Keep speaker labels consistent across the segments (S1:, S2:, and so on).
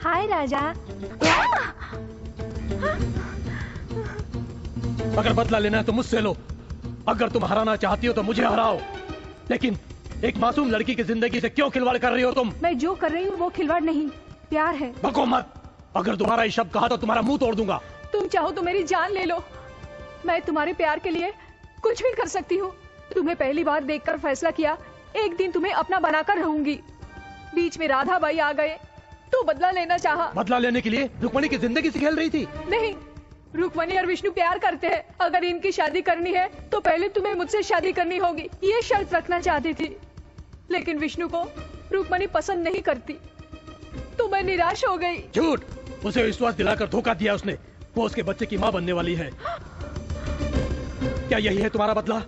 S1: हाय राजा।
S2: अगर बदला लेना है तो मुझसे लो, अगर तुम हराना चाहती हो तो मुझे हराओ, लेकिन एक मासूम लड़की की जिंदगी से क्यों खिलवाड़ कर रही हो तुम?
S1: मैं जो कर रही हूँ वो खिलवाड़ नहीं, प्यार है।
S2: बको मत, अगर दोबारा ये शब्द कहा तो तुम्हारा मुंह तोड़ दूंगा।
S1: तुम चाहो तो मेरी जान ले लो, मैं तुम्हारे प्यार के लिए कुछ भी कर सकती हूँ। तुम्हें पहली बार देखकर फैसला किया एक दिन तुम्हें अपना बनाकर रहूंगी। बीच में राधा बाई आ गए तो बदला लेना चाहा।
S2: बदला लेने के लिए रुक्मणी की जिंदगी से खेल रही थी?
S1: नहीं, रुक्मणी और विष्णु प्यार करते हैं। अगर इनकी शादी करनी है तो पहले तुम्हें मुझसे शादी करनी होगी, ये शर्त रखना चाहती थी। लेकिन विष्णु को रुक्मणी पसंद नहीं करती तो मैं निराश हो गई।
S2: झूठ, उसे विश्वास दिलाकर धोखा दिया उसने। वो उसके बच्चे की माँ बनने वाली है। क्या यही है तुम्हारा बदला?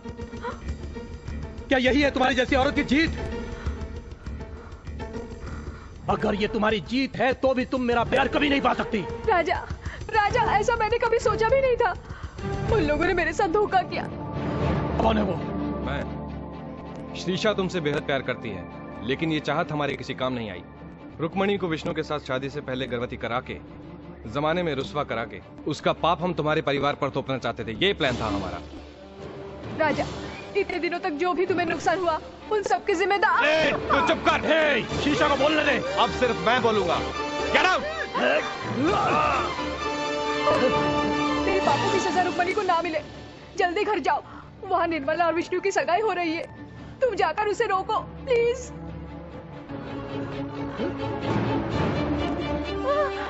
S2: क्या यही है तुम्हारी जैसी औरत की जीत? अगर ये तुम्हारी जीत है तो भी तुम मेरा प्यार कभी नहीं पा सकती।
S1: राजा, राजा, ऐसा मैंने कभी सोचा भी नहीं था। उन लोगों ने मेरे साथ धोखा किया।
S2: कौन है वो?
S3: मैं। श्रीषा तुमसे बेहद प्यार करती है, लेकिन ये चाहत हमारे किसी काम नहीं आई। रुक्मणी को विष्णु के साथ शादी से पहले गर्भवती करा के, जमाने में रुस्वा करा के, उसका पाप हम तुम्हारे परिवार पर थोपना चाहते थे। ये प्लान था हमारा।
S1: राजा, इतने दिनों तक जो भी तुम्हें नुकसान हुआ उन सब की जिम्मेदार।
S2: तो चुप कर, शीशा को बोलने दे।
S3: अब सिर्फ मैं बोलूंगा। Get out!
S1: तेरे पापों की सजा रुक्मणी को ना मिले। जल्दी घर जाओ, वहाँ निर्मला और विष्णु की सगाई हो रही है। तुम जाकर उसे रोको प्लीज।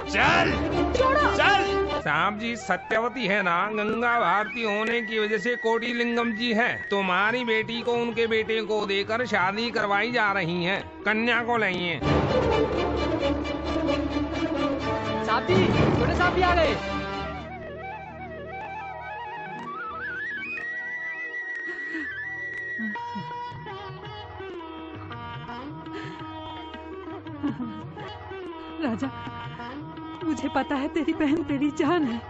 S4: चल
S1: छोड़ो।
S4: चल। साहब जी, सत्यवती है ना, गंगा भारती होने की वजह से कोटी लिंगम जी है। तुम्हारी बेटी को उनके बेटे को देकर शादी करवाई जा रही है। कन्या को लाइए।
S5: साहब जी, छोटे साहब भी आ गए।
S6: राजा, मुझे पता है तेरी बहन तेरी जान है।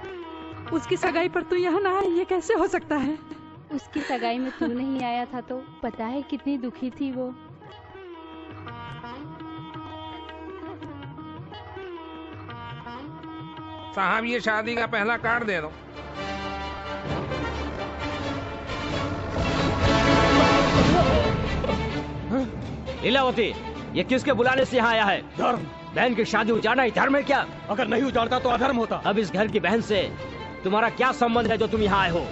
S6: उसकी सगाई पर तू यहाँ ना आए, ये कैसे हो सकता है?
S7: उसकी सगाई में तू नहीं आया था तो पता है कितनी दुखी थी वो।
S4: साहब, ये शादी का पहला कार्ड दे दो।
S5: लीलावती, ये किसके बुलाने से यहाँ आया है?
S2: धर्म।
S5: बहन की शादी उजाड़ना ही धर्म है क्या?
S2: अगर नहीं उजाड़ता तो अधर्म होता।
S5: अब इस घर की बहन से तुम्हारा क्या संबंध है जो तुम यहाँ आए हो?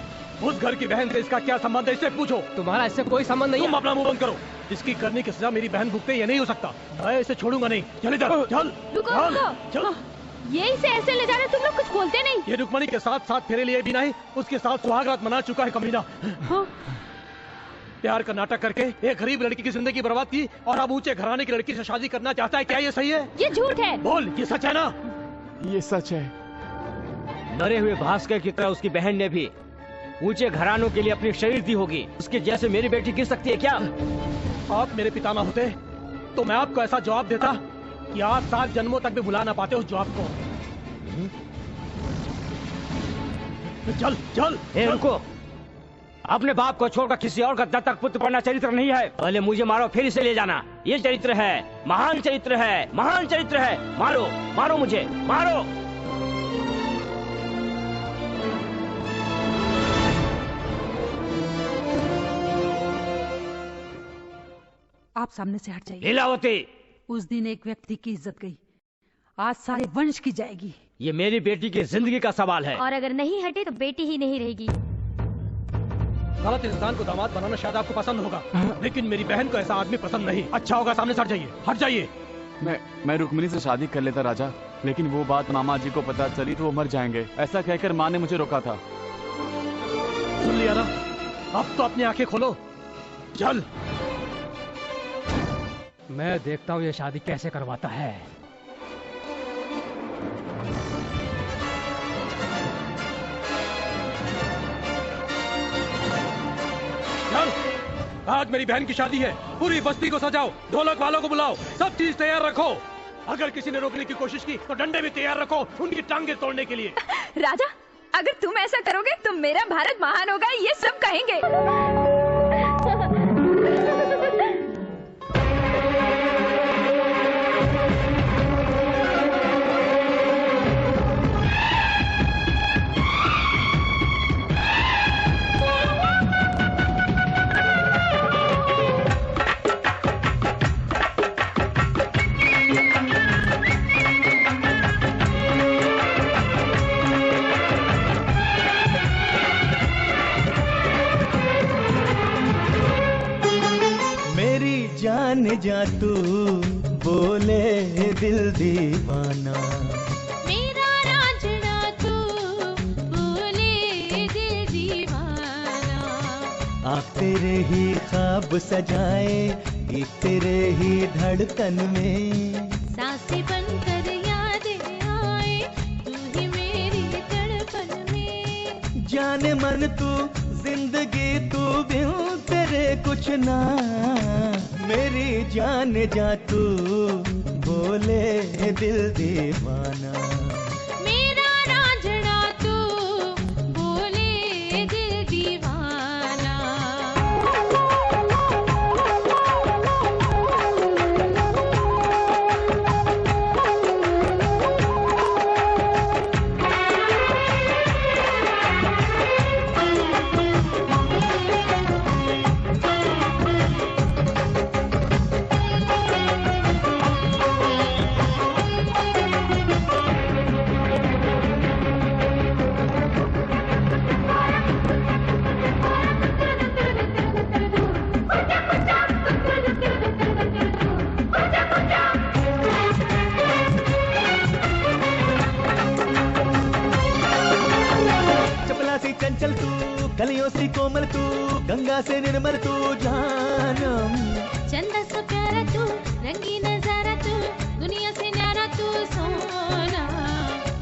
S2: उस घर की बहन से इसका क्या संबंध है, इससे पूछो।
S5: तुम्हारा इससे कोई संबंध नहीं।
S2: तुम अपना मुंह बंद करो। इसकी करने की सजा मेरी बहन भुगते, ये नहीं हो सकता। मैं इसे छोड़ूंगा नहीं। चल इधर, चल।
S7: रुको। ये इसे ऐसे ले जा रहे, तुम लोग कुछ बोलते नहीं।
S2: ये रुक्मणी के साथ साथ फेरे लिए भी नहीं, उसके साथ सुहागरात मना चुका है कमीना। प्यार का नाटक करके एक गरीब लड़की की जिंदगी बर्बाद की और अब ऊंचे घराने की लड़की से शादी करना चाहता है। क्या ये सही है?
S7: ये झूठ है।
S2: बोल, ये सच है ना?
S8: ये सच है।
S5: मरे हुए भास्कर की तरह उसकी बहन ने भी ऊंचे घरानों के लिए अपनी शरीर दी होगी। उसके जैसे मेरी बेटी गिर सकती है क्या?
S2: आप मेरे पिता ना होते तो मैं आपको ऐसा जवाब देता कि आप 7 जन्मों तक भी भुला ना पाते उस जवाब को। चल चल,
S5: चल। रुको, अपने बाप को छोड़कर किसी और का दत्तक पुत्र बनना चरित्र नहीं है। पहले मुझे मारो, फिर इसे ले जाना। ये चरित्र है, महान चरित्र है, महान चरित्र है। मारो, मारो मुझे, मारो।
S6: आप सामने से हट जाइए।
S5: लीलावती,
S6: उस दिन एक व्यक्ति की इज्जत गई, आज सारे वंश की जाएगी।
S5: ये मेरी बेटी की जिंदगी का सवाल है।
S7: और अगर नहीं हटे तो बेटी ही नहीं रहेगी।
S2: गलत इंसान को दामाद बनाना शायद आपको पसंद होगा, लेकिन मेरी बहन को ऐसा आदमी पसंद नहीं। अच्छा होगा सामने से हट जाइए, हट जाइए।
S8: मैं रुक्मिणी से शादी कर लेता राजा, लेकिन वो बात मामा जी को पता चली तो वो मर जाएंगे, ऐसा कहकर माँ ने मुझे रोका था।
S2: सुन लिया ना, अब तो अपनी आंखें खोलो। चल।
S5: मैं देखता हूँ ये शादी कैसे करवाता है।
S2: चल, आज मेरी बहन की शादी है। पूरी बस्ती को सजाओ, ढोलक वालों को बुलाओ, सब चीज तैयार रखो। अगर किसी ने रोकने की कोशिश की तो डंडे भी तैयार रखो, उनकी टांगे तोड़ने के लिए।
S1: राजा, अगर तुम ऐसा करोगे तो मेरा भारत महान होगा, ये सब कहेंगे।
S9: जान जा तू बोले दिल दीवाना।
S10: मेरा रांझना तू बोले दिल दीवाना।
S9: आप तेरे ही ख्वाब सजाए कि तेरे ही धड़कन में
S10: सांसें बनकर यादें आए तू ही मेरी तड़पन में।
S9: जाने मन तू जिंदगी तू बिन तेरे कुछ ना। मेरी जान जा तू बोले दिल दीवाना।
S10: मेरा रांझना तू बोले दिल दीवाना।
S9: चंचल तू कलियों सी कोमल तू गंगा से निर्मल तू जानम।
S10: चंदा सा प्यारा तू रंगीन नजारा तू दुनिया से न्यारा तू सोना।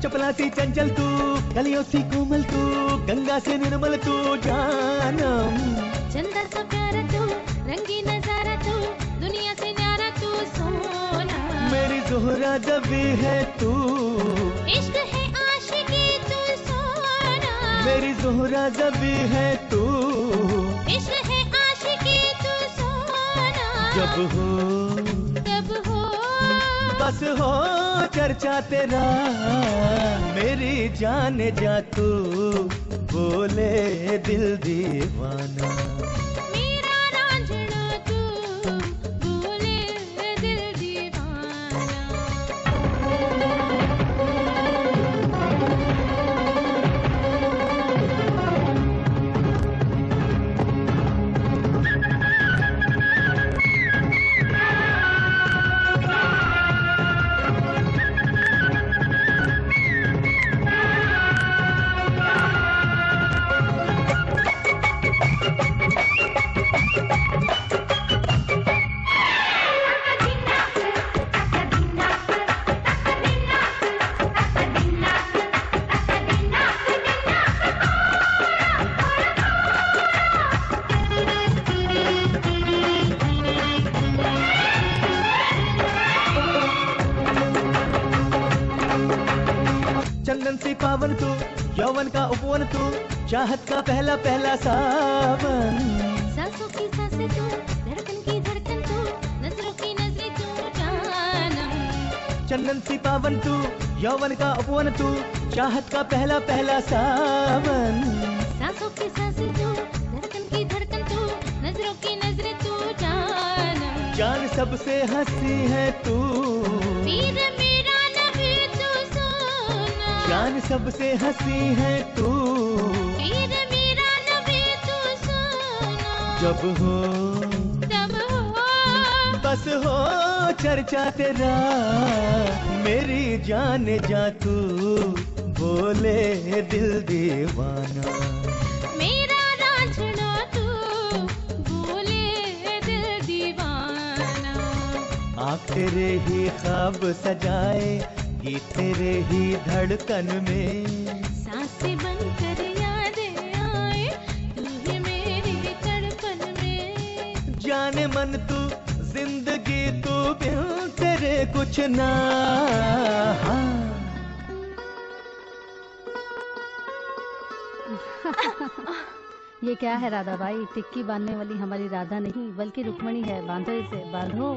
S9: चपला सी चंचल तू कलियों सी कोमल तू गंगा से निर्मल तू जानम।
S10: चंदा सा प्यारा तू रंगीन नजारा तू दुनिया से न्यारा तू सोना।
S9: मेरी ज़ोहरा जबी है तू
S10: इश्क है आशिकी तू सोना।
S9: मेरी ज़ोहरा जबी है तू
S10: इश्क है आशिकी तू सोना।
S9: जब हो बस हो चर्चा तेरा मेरी जान जा तू बोले दिल दीवाना।
S10: मेरा रांझना तू बोले दिल दीवाना।
S9: चंदन सी पावन तू यौवन का उपवन तू चाहत का पहला पहला सावन।
S10: सांसों की सांसें तू धड़कन की धड़कन तू नजरों की नजरें तू जानम।
S9: चंदन सी पावन तू यौवन का उपवन तू चाहत का पहला पहला सावन।
S10: सांसों की सांसें तू धड़कन की धड़कन तू नजरों की नजरें तू जानम।
S9: जान सबसे हंसी है तू
S10: पीर मेरा नबी तू सोना।
S9: जान सबसे हंसी है तू
S10: पीर मेरा नबी तू सोना।
S9: जब हो
S10: तब हो
S9: बस हो चर्चा तेरा मेरी जान जा तू बोले दिल दीवाना।
S10: मेरा रांझना तू बोले दिल दीवाना।
S9: आप तेरे ही ख्वाब सजाए कि तेरे ही धड़कन में
S10: सांसें बनकर यादें आए तू ही मेरी तड़पन में।
S9: जाने मन तू जिंदगी तू बिन तेरे कुछ ना।
S7: ये क्या है राधा भाई? टिक्की बांधने वाली हमारी राधा नहीं बल्कि रुक्मणी है। बांधो इसे, बांधो।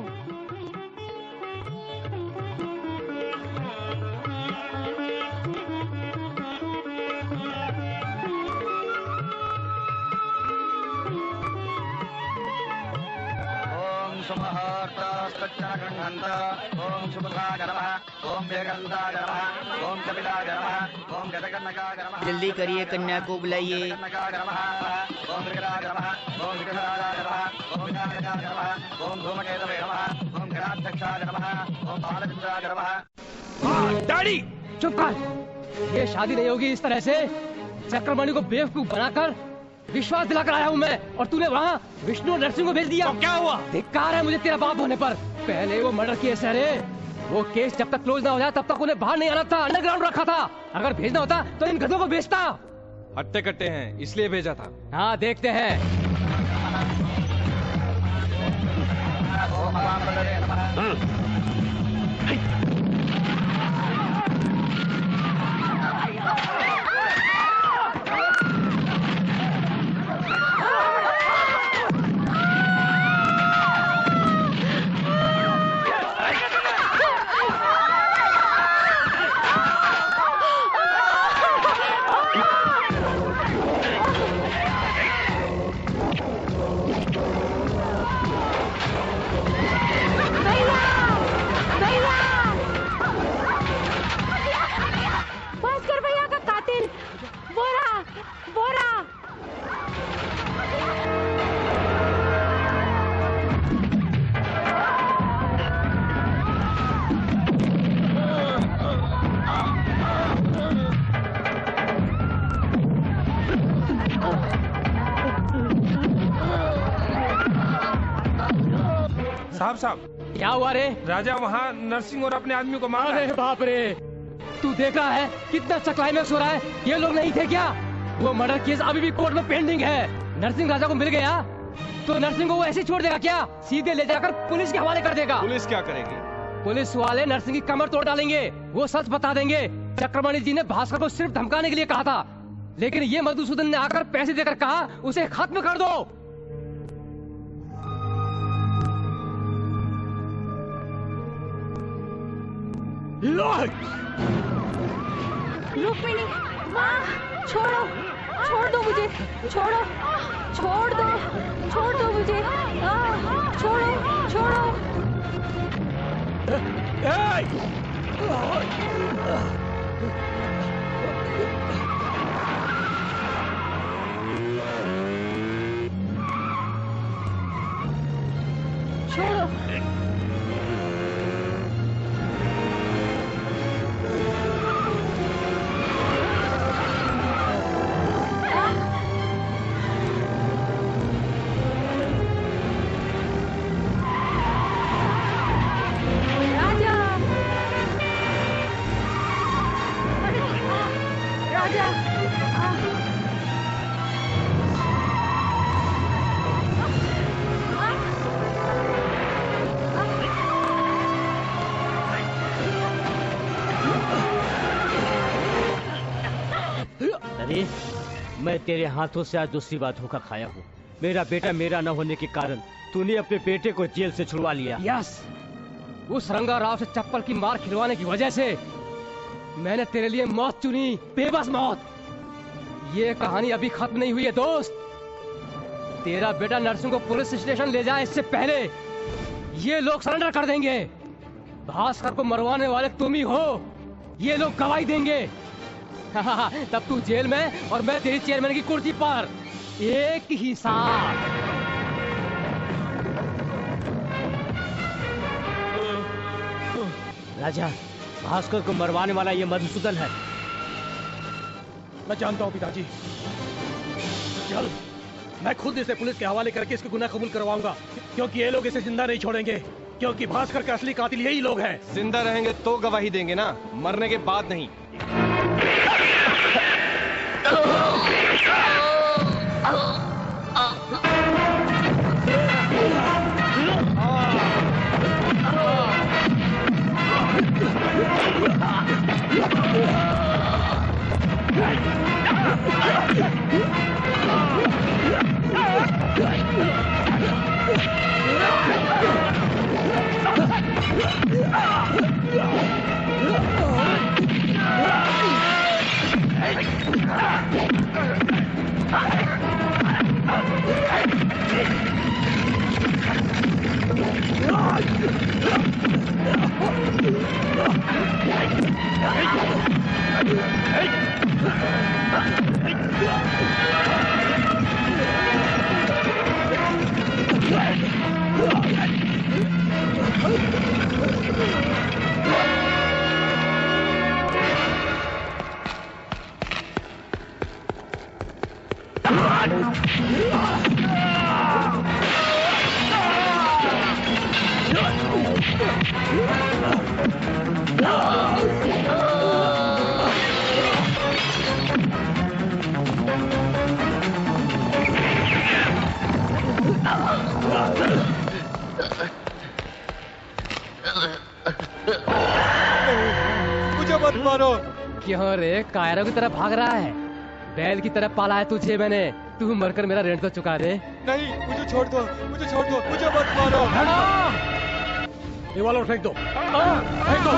S11: ओम सुबहाय नमः। ओम वेगंताय नमः। ओम कपिलाय नमः। ओम गजकर्णकाय नमः।
S12: जल्दी करिए, कन्या को बुलाइए।
S11: ओम विकराय नमः। ओम विकराय नमः। ओम विकराय नमः। ओम विनायकाय नमः, ओम धूमकेतवे नमः, ओम गणाध्यक्षाय नमः, ओम बालचंद्राय नमः।
S2: डैडी
S5: चुप कर। ये शादी नहीं होगी इस तरह से। चक्रमणि को बेवकूफ बनाकर विश्वास दिलाकर आया हूँ मैं, और तूने वहाँ विष्णु और नरसिंह को भेज दिया।
S2: तो क्या हुआ?
S5: धिक्कार है मुझे तेरा बाप होने पर। पहले वो मर्डर केस है रे। वो केस जब तक क्लोज ना हो जाए तब तक उन्हें बाहर नहीं आना था, अंडरग्राउंड रखा था। अगर भेजना होता तो इन गधों को भेजता।
S3: हट्टे कट्टे हैं इसलिए भेजा था।
S5: हाँ देखते हैं।
S4: साहब
S5: क्या हुआ रे?
S4: राजा वहाँ नरसिंह और अपने आदमी को मार।
S5: अरे बाप रे, तू देखा है कितना अच्छा क्लाइमेक्स हो रहा है। ये लोग नहीं थे क्या? वो मर्डर केस अभी भी कोर्ट में पेंडिंग है। नरसिंह राजा को मिल गया तो नरसिंह को वो ऐसे छोड़ देगा क्या? सीधे ले जाकर पुलिस के हवाले कर देगा।
S3: पुलिस क्या करेगी?
S5: पुलिस वाले नरसिंह की कमर तोड़ डालेंगे। वो सच बता देंगे। चक्रमणि जी ने भास्कर को सिर्फ धमकाने के लिए कहा था, लेकिन ये मधुसूदन ने आकर पैसे देकर कहा उसे खत्म कर दो।
S10: रुक्मिणी, माँ, छोड़ो, छोड़ दो मुझे, छोड़ो, छोड़ दो, छोड़ दो मुझे, छोड़ो, छोड़ो। छोड़ो।
S5: मैं तेरे हाथों से आज दूसरी बार धोखा खाया हूँ। मेरा बेटा मेरा न होने के कारण तूने अपने बेटे को जेल से छुड़वा लिया। यस, उस रंगा राव से चप्पल की मार खिलवाने की वजह से मैंने तेरे लिए मौत चुनी, बेबस मौत। ये कहानी अभी खत्म नहीं हुई है दोस्त। तेरा बेटा नरसिंह को पुलिस स्टेशन ले जाए इससे पहले ये लोग सरेंडर कर देंगे। भास्कर को मरवाने वाले तुम ही हो। ये लोग गवाही देंगे। तब तू जेल में और मैं तेरी चेयरमैन की कुर्सी पर। एक ही साथ। राजा, भास्कर को मरवाने वाला ये मधुसूदन है।
S2: मैं जानता हूँ पिताजी। चल, मैं खुद इसे पुलिस के हवाले करके इसके गुनाह कबूल करवाऊंगा, क्योंकि ये लोग इसे जिंदा नहीं छोड़ेंगे, क्योंकि भास्कर के असली कातिल यही लोग हैं।
S3: जिंदा रहेंगे तो गवाही देंगे ना, मरने के बाद नहीं।
S10: Hey!
S2: मुझे मत मारो।
S12: क्यों रे, कायरों की तरफ भाग रहा है? बैल की तरफ पाला है तुझे मैंने, तू मरकर मेरा रेंट तो चुका दे।
S2: नहीं, मुझे छोड़ दो, मुझे छोड़ दो, मुझे मत मारो। रिवॉल्वर फेंक दो, फेंक दो।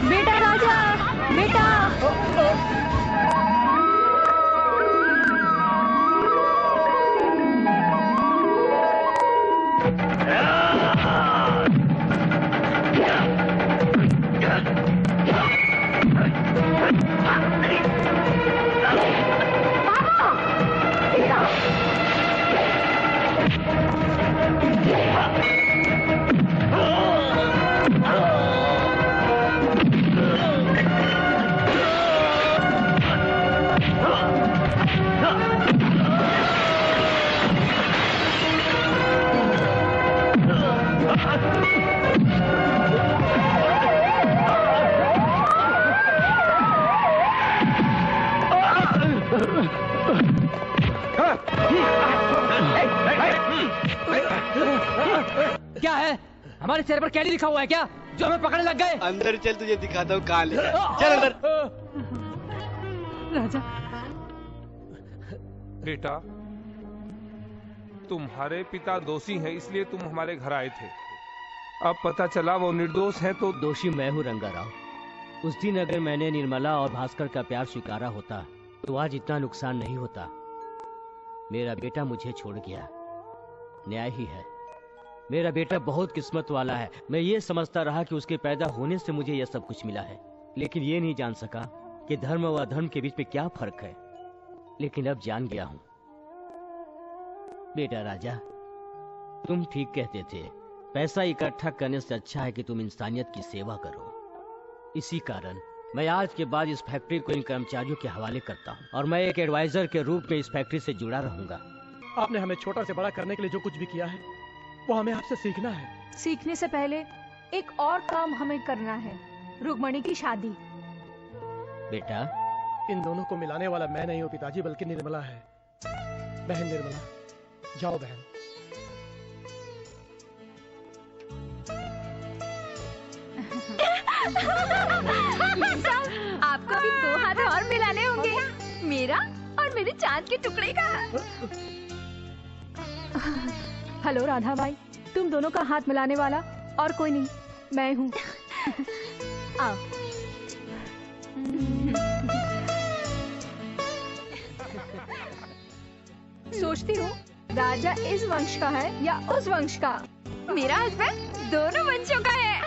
S10: बेटा राजा, बेटा।
S12: क्या है? हमारे चेहरे पर कैदी लिखा हुआ है क्या, जो हमें पकड़ने लग गए?
S13: अंदर चल, तुझे दिखाता हूँ कहाँ लिखा है। चल अंदर।
S6: राजा।
S4: बेटा, तुम्हारे पिता दोषी हैं, इसलिए तुम हमारे घर आए थे। अब पता चला वो निर्दोष हैं तो
S5: दोषी मैं हूँ रंगाराव। उस दिन अगर मैंने निर्मला और भास्कर का प्यार स्वीकारा होता तो आज इतना नुकसान नहीं होता। मेरा बेटा मुझे छोड़ गया, न्याय ही है। मेरा बेटा बहुत किस्मत वाला है। मैं ये समझता रहा कि उसके पैदा होने से मुझे यह सब कुछ मिला है, लेकिन ये नहीं जान सका कि धर्म व अधर्म के बीच में क्या फर्क है। लेकिन अब जान गया हूं। बेटा राजा, तुम ठीक कहते थे, पैसा इकट्ठा करने से अच्छा है कि तुम इंसानियत की सेवा करो। इसी कारण मैं आज के बाद इस फैक्ट्री को इन कर्मचारियों के हवाले करता हूं और मैं एक एडवाइजर के रूप में इस फैक्ट्री से जुड़ा रहूंगा।
S2: आपने हमें छोटा से बड़ा करने के लिए जो कुछ भी किया है वो हमें आपसे सीखना है।
S1: सीखने से पहले एक और काम हमें करना है, रुक्मणी की शादी।
S5: बेटा,
S2: इन दोनों को मिलाने वाला मैं नहीं हूँ पिताजी, बल्कि निर्मला है। बहन निर्मला, जाओ बहन।
S10: आपको भी 2 हाथ और मिलाने होंगे, मेरा और मेरे चांद के टुकड़े का।
S1: हेलो राधा बाई, तुम दोनों का हाथ मिलाने वाला और कोई नहीं, मैं हूँ। आओ। सोचती हूँ राजा इस वंश का है या उस वंश का।
S10: मेरा हस्बैंड दोनों वंशों का है।